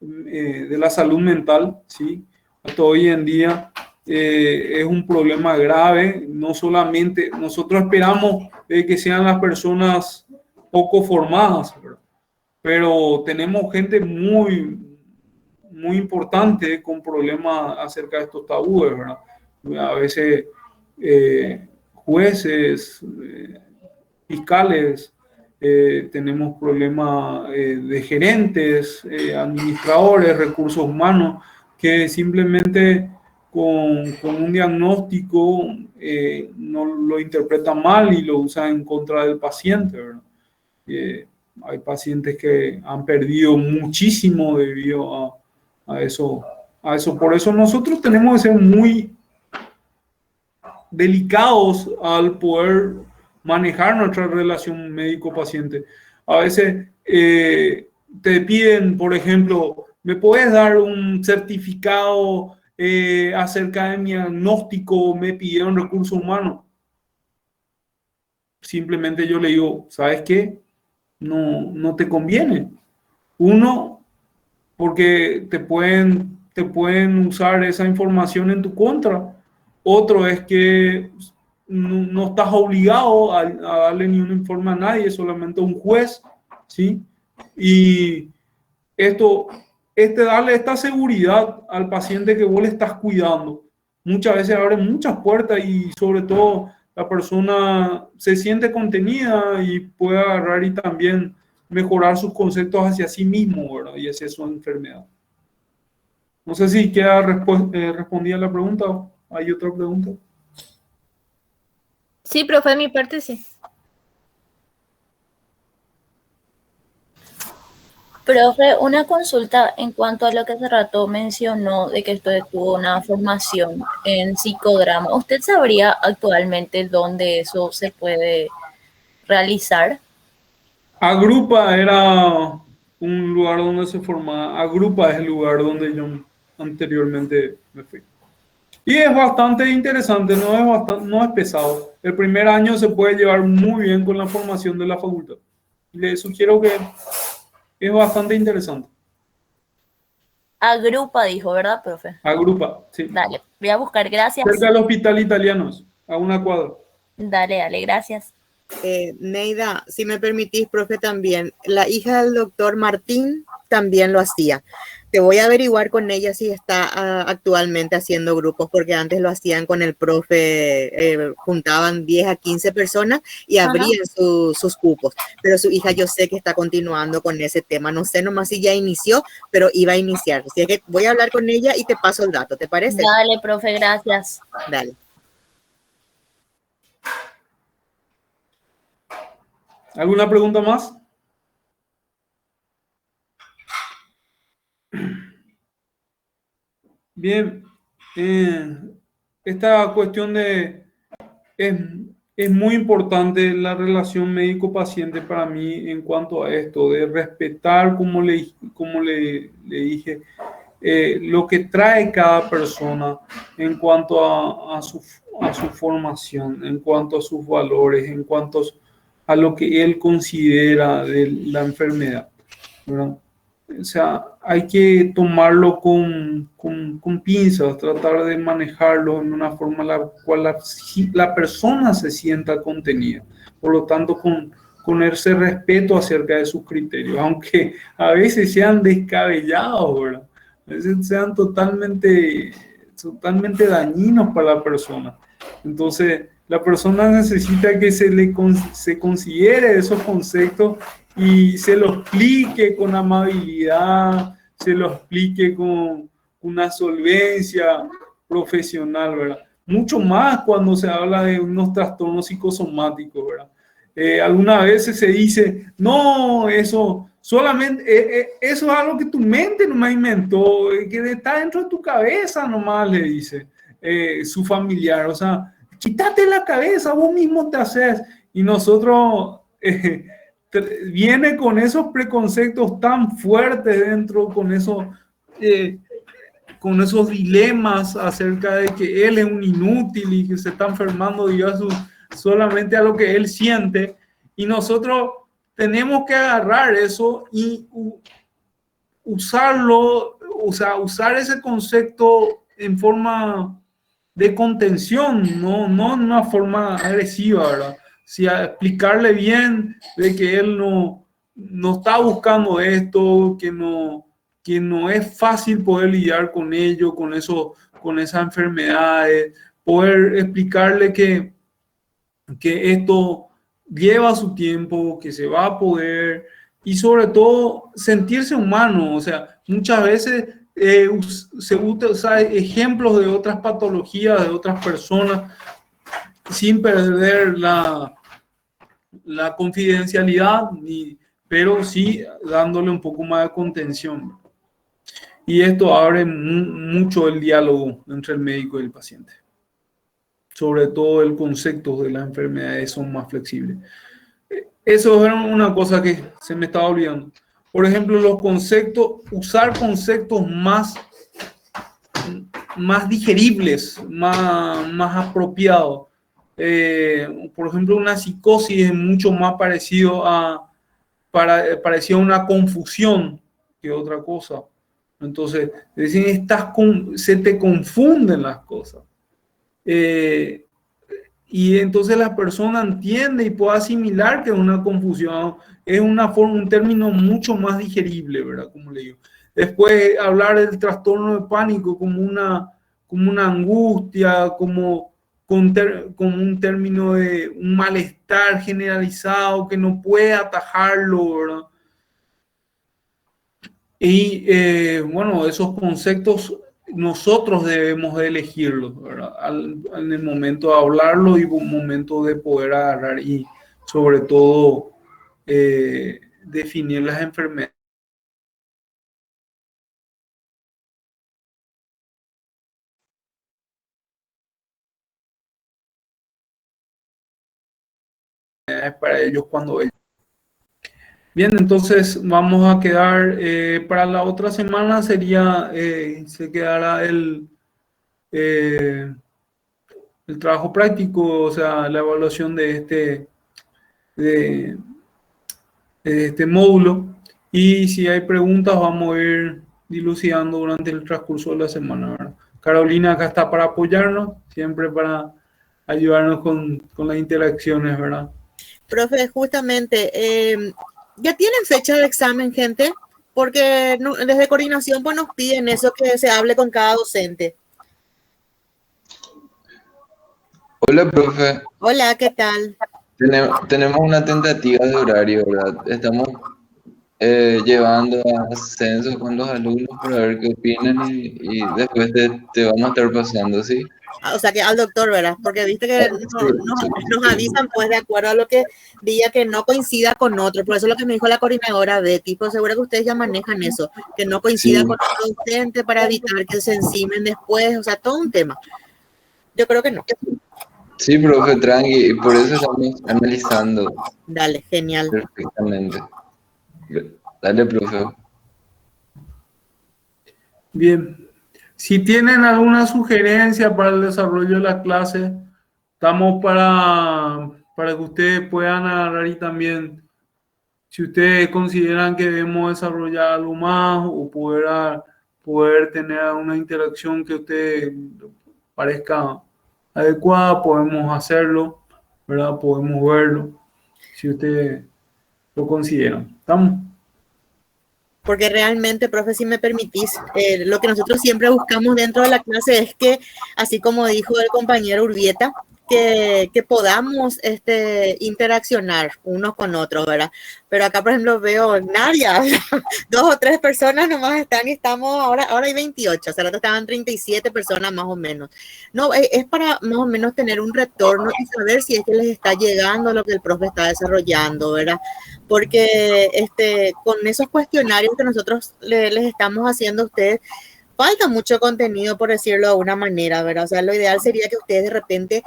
de la salud mental, ¿sí? Hasta hoy en día es un problema grave. No solamente nosotros esperamos que sean las personas poco formadas, ¿verdad? Pero tenemos gente muy, muy importante con problemas acerca de estos tabúes, ¿verdad? A veces jueces, fiscales, tenemos problemas de gerentes, administradores, recursos humanos, que simplemente con un diagnóstico no lo interpretan mal y lo usan en contra del paciente, ¿verdad? Hay pacientes que han perdido muchísimo debido a eso, a eso. Por eso nosotros tenemos que ser muy delicados al poder manejar nuestra relación médico-paciente. A veces te piden, por ejemplo, ¿me puedes dar un certificado acerca de mi diagnóstico? Me pidieron recursos humanos. Simplemente yo le digo, ¿sabes qué? No te conviene. Uno, porque te pueden usar esa información en tu contra. Otro es que no estás obligado a darle ni un informe a nadie, solamente a un juez, ¿sí? Y darle esta seguridad al paciente que vos le estás cuidando, muchas veces abre muchas puertas y sobre todo la persona se siente contenida y puede agarrar y también mejorar sus conceptos hacia sí mismo, ¿verdad? Y hacia su enfermedad. No sé si queda respondida la pregunta. ¿Hay otra pregunta? Sí, profe, de mi parte sí. Profe, una consulta en cuanto a lo que hace rato mencionó de que usted tuvo una formación en psicodrama. ¿Usted sabría actualmente dónde eso se puede realizar? Agrupa era un lugar donde se formaba. Agrupa es el lugar donde yo anteriormente me fui. Y es bastante interesante, no es pesado. El primer año se puede llevar muy bien con la formación de la facultad. Le sugiero que es bastante interesante. Agrupa, dijo, ¿verdad, profe? Agrupa, sí. Dale, voy a buscar, gracias. Cerca del Hospital Italianos, a una cuadra. Dale, gracias. Neida, si me permitís, profe, también, la hija del doctor Martín también lo hacía. Te voy a averiguar con ella si está actualmente haciendo grupos, porque antes lo hacían con el profe, juntaban 10 a 15 personas y abrían sus cupos. Pero su hija yo sé que está continuando con ese tema. No sé nomás si ya inició, pero iba a iniciar. Así que voy a hablar con ella y te paso el dato, ¿te parece? Dale, profe, gracias. Dale. ¿Alguna pregunta más? Bien, esta cuestión es muy importante la relación médico-paciente para mí en cuanto a esto, de respetar, como le dije, lo que trae cada persona en cuanto a su formación, en cuanto a sus valores, en cuanto a lo que él considera de la enfermedad, ¿verdad? O sea, hay que tomarlo con pinzas, tratar de manejarlo en una forma en la cual la persona se sienta contenida. Por lo tanto, con ese respeto acerca de sus criterios, aunque a veces sean descabellados, ¿verdad? A veces sean totalmente dañinos para la persona. Entonces, la persona necesita que se considere esos conceptos y se lo explique con amabilidad, se lo explique con una solvencia profesional, ¿verdad? Mucho más cuando se habla de unos trastornos psicosomáticos, ¿verdad? Algunas veces se dice, no, eso solamente, eso es algo que tu mente nomás inventó, que está dentro de tu cabeza nomás, le dice su familiar. O sea, quítate la cabeza, vos mismo te haces. Y nosotros viene con esos preconceptos tan fuertes dentro, con con esos dilemas acerca de que él es un inútil y que se está enfermando solamente a lo que él siente, y nosotros tenemos que agarrar eso y usarlo, o sea, usar ese concepto en forma de contención, no en una forma agresiva, ¿verdad? Si a explicarle bien de que él no está buscando esto, que no es fácil poder lidiar con ello, con esas enfermedades, poder explicarle que esto lleva su tiempo, que se va a poder, y sobre todo sentirse humano. O sea, muchas veces se usa ejemplos de otras patologías, de otras personas, sin perder la confidencialidad, pero sí dándole un poco más de contención. Y esto abre mucho el diálogo entre el médico y el paciente. Sobre todo el concepto de las enfermedades son más flexibles. Eso era una cosa que se me estaba olvidando. Por ejemplo, los conceptos, usar conceptos más digeribles, más apropiados. Por ejemplo, una psicosis es mucho más parecido a una confusión que otra cosa. Entonces, decir, se te confunden las cosas. Y entonces la persona entiende y puede asimilar que es una confusión, es un término mucho más digerible, ¿verdad? Como le digo. Después, hablar del trastorno de pánico como una angustia, como un término de un malestar generalizado que no puede atajarlo, ¿verdad? Y bueno, esos conceptos nosotros debemos de elegirlos, ¿verdad? En el momento de hablarlo y un momento de poder agarrar y sobre todo definir las enfermedades. Para ellos cuando ellos. Bien, entonces vamos a quedar para la otra semana se quedará el trabajo práctico, o sea, la evaluación de este módulo, y si hay preguntas vamos a ir dilucidando durante el transcurso de la semana, ¿verdad? Carolina acá está para apoyarnos, siempre para ayudarnos con las interacciones, ¿verdad? Profe, justamente, ¿ya tienen fecha de examen, gente? Porque desde coordinación pues nos piden eso, que se hable con cada docente. Hola, profe. Hola, ¿qué tal? Tenemos una tentativa de horario, ¿verdad? Estamos llevando a censo con los alumnos para ver qué opinan y después te vamos a estar pasando, ¿sí? O sea, que al doctor, ¿verdad? Porque viste que nos avisan, pues, de acuerdo a lo que diga que no coincida con otro. Por eso es lo que me dijo la coordinadora Betty, pues seguro que ustedes ya manejan eso, que no coincida con otro docente para evitar que se encimen después, o sea, todo un tema. Yo creo que no. Sí, profe, tranqui, y por eso estamos analizando. Dale, genial. Perfectamente. Dale, profe. Bien. Si tienen alguna sugerencia para el desarrollo de la clase, estamos para que ustedes puedan agarrar, y también si ustedes consideran que debemos desarrollar algo más o poder tener una interacción que a ustedes parezca adecuada, podemos hacerlo, ¿verdad? Podemos verlo, si ustedes lo consideran. ¿Estamos? Porque realmente, profe, si me permitís, lo que nosotros siempre buscamos dentro de la clase es que, así como dijo el compañero Urbieta, que podamos interaccionar unos con otros, ¿verdad? Pero acá, por ejemplo, veo Nadia, 2 o 3 personas nomás están y estamos, ahora hay 28, o sea, ahora estaban 37 personas más o menos. No, es para más o menos tener un retorno y saber si es que les está llegando lo que el profe está desarrollando, ¿verdad? Porque con esos cuestionarios que nosotros les estamos haciendo a ustedes, falta mucho contenido, por decirlo de alguna manera, ¿verdad? O sea, lo ideal sería que ustedes de repente,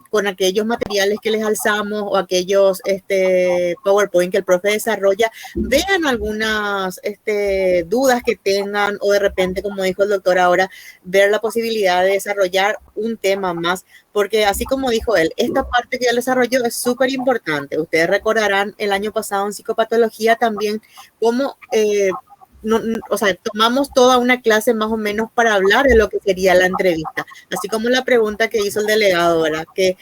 con aquellos materiales que les alzamos o aquellos PowerPoint que el profe desarrolla, vean algunas dudas que tengan o de repente, como dijo el doctor ahora, ver la posibilidad de desarrollar un tema más, porque así como dijo él, esta parte que él desarrolló es súper importante. Ustedes recordarán el año pasado en psicopatología también cómo... o sea, tomamos toda una clase más o menos para hablar de lo que sería la entrevista, así como la pregunta que hizo el delegado, ¿verdad? ¿Qué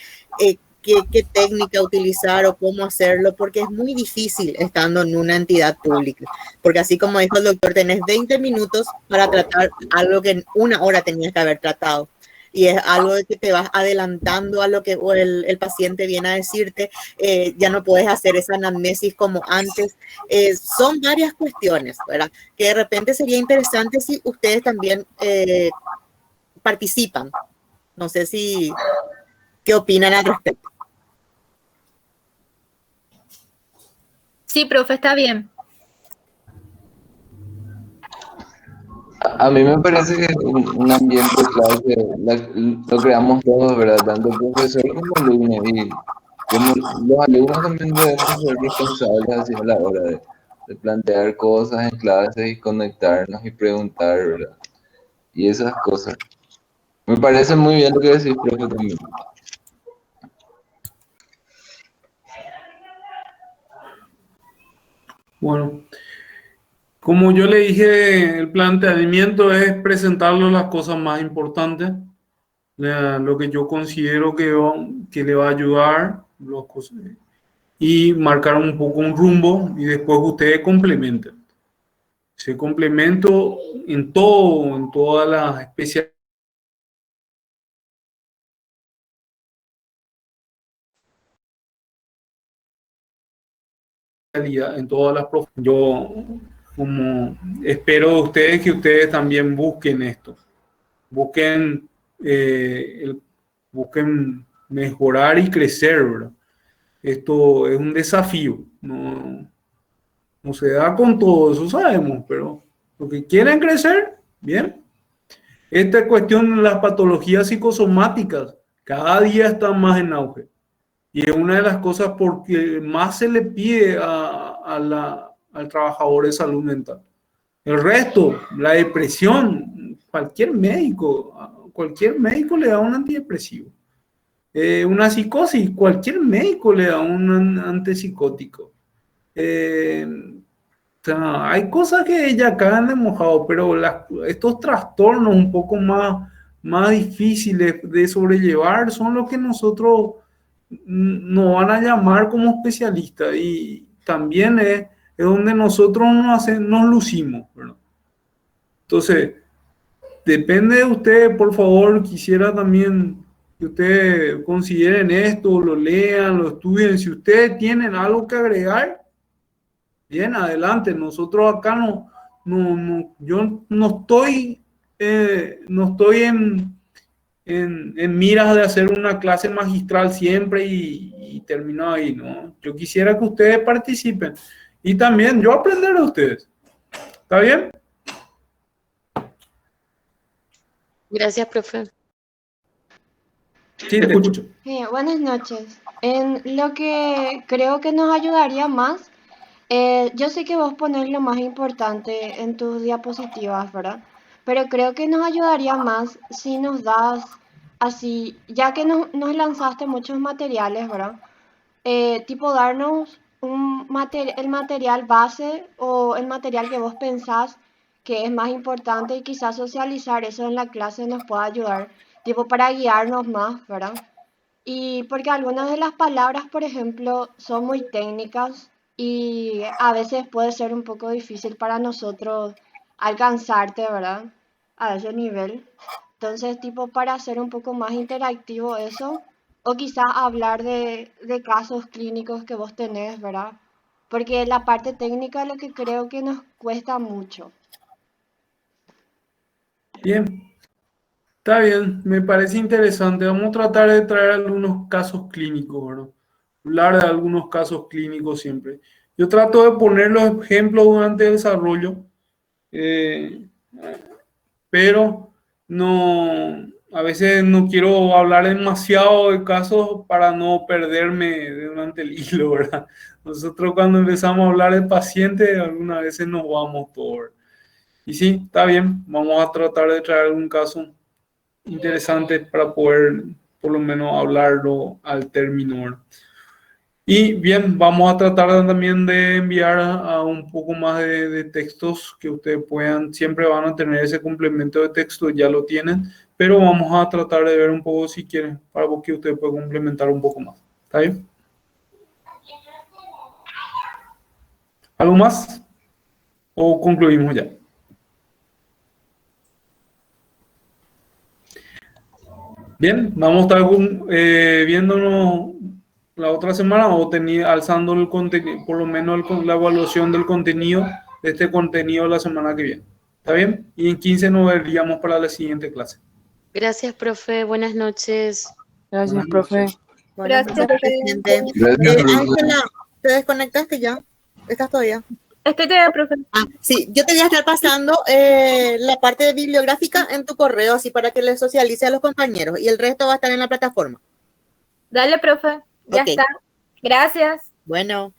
técnica utilizar o cómo hacerlo? Porque es muy difícil estando en una entidad pública, porque así como dijo el doctor, tenés 20 minutos para tratar algo que en una hora tenías que haber tratado. Y es algo de que te vas adelantando a lo que el paciente viene a decirte, ya no puedes hacer esa anamnesis como antes. Son varias cuestiones, ¿verdad? Que de repente sería interesante si ustedes también participan. No sé si, ¿qué opinan al respecto? Sí, profe, está bien. A mí me parece que un ambiente de clase lo creamos todos, ¿verdad? Tanto el profesor como alumnos. Y los alumnos también debemos ser responsables así a la hora de plantear cosas en clases y conectarnos y preguntar, ¿verdad? Y esas cosas. Me parece muy bien lo que decís, profe, también. Bueno, como yo le dije, el planteamiento es presentarle las cosas más importantes, lo que yo considero que le va a ayudar, y marcar un poco un rumbo y después ustedes complementan. Se complemento en todo, en todas las especialidades, en todas las yo como espero de ustedes que ustedes también busquen esto, busquen, busquen mejorar y crecer, ¿verdad? Esto es un desafío, no se da con todo, eso sabemos, pero lo que quieren crecer, bien. Esta cuestión de las patologías psicosomáticas cada día están más en auge. Y es una de las cosas porque más se le pide al trabajador de salud mental. El resto, la depresión, cualquier médico le da un antidepresivo. Una psicosis, cualquier médico le da un antipsicótico. O sea, hay cosas que ya caen de mojado, pero estos trastornos un poco más difíciles de sobrellevar son los que nosotros nos van a llamar como especialistas y también es donde nosotros nos lucimos, ¿verdad? Entonces, depende de ustedes, por favor, quisiera también que ustedes consideren esto, lo lean, lo estudien. Si ustedes tienen algo que agregar, bien, adelante. Nosotros acá yo no estoy en miras de hacer una clase magistral siempre y termino ahí, ¿no? Yo quisiera que ustedes participen y también yo aprender de ustedes. ¿Está bien? Gracias, profe. Sí, te escucho. Buenas noches. En lo que creo que nos ayudaría más, yo sé que vos pones lo más importante en tus diapositivas, ¿verdad? Pero creo que nos ayudaría más si nos das así, ya que nos lanzaste muchos materiales, ¿verdad? Tipo darnos el material base o el material que vos pensás que es más importante y quizás socializar eso en la clase nos pueda ayudar, tipo para guiarnos más, ¿verdad? Y porque algunas de las palabras, por ejemplo, son muy técnicas y a veces puede ser un poco difícil para nosotros alcanzarte, ¿verdad? A ese nivel. Entonces, tipo, para hacer un poco más interactivo eso, o quizás hablar de casos clínicos que vos tenés, ¿verdad? Porque la parte técnica es lo que creo que nos cuesta mucho. Bien. Está bien, me parece interesante. Vamos a tratar de traer algunos casos clínicos, ¿verdad? Hablar de algunos casos clínicos siempre. Yo trato de poner los ejemplos durante el desarrollo. pero no, a veces no quiero hablar demasiado de casos para no perderme durante el hilo, ¿verdad? Nosotros cuando empezamos a hablar de pacientes, algunas veces nos vamos todos. Y sí, está bien, vamos a tratar de traer algún caso interesante para poder por lo menos hablarlo al término, ¿verdad? Y bien, vamos a tratar también de enviar a un poco más de textos que ustedes puedan, siempre van a tener ese complemento de texto, ya lo tienen, pero vamos a tratar de ver un poco si quieren, para que ustedes puedan complementar un poco más. ¿Está bien? ¿Algo más? ¿O concluimos ya? Bien, vamos a estar viéndonos la otra semana o alzando el contenido, por lo menos la evaluación del contenido de este contenido la semana que viene. ¿Está bien? Y en 15 nos veríamos para la siguiente clase. Gracias, profe. Buenas noches. Gracias, profe. Bueno, Gracias, presidente. Gracias, profe. Ángela, ¿te desconectaste ya? ¿Estás todavía? Estoy todavía, profe. Ah, sí, yo te voy a estar pasando la parte bibliográfica en tu correo, así para que le socialice a los compañeros, y el resto va a estar en la plataforma. Dale, profe. Ya Ok. está. Gracias. Bueno.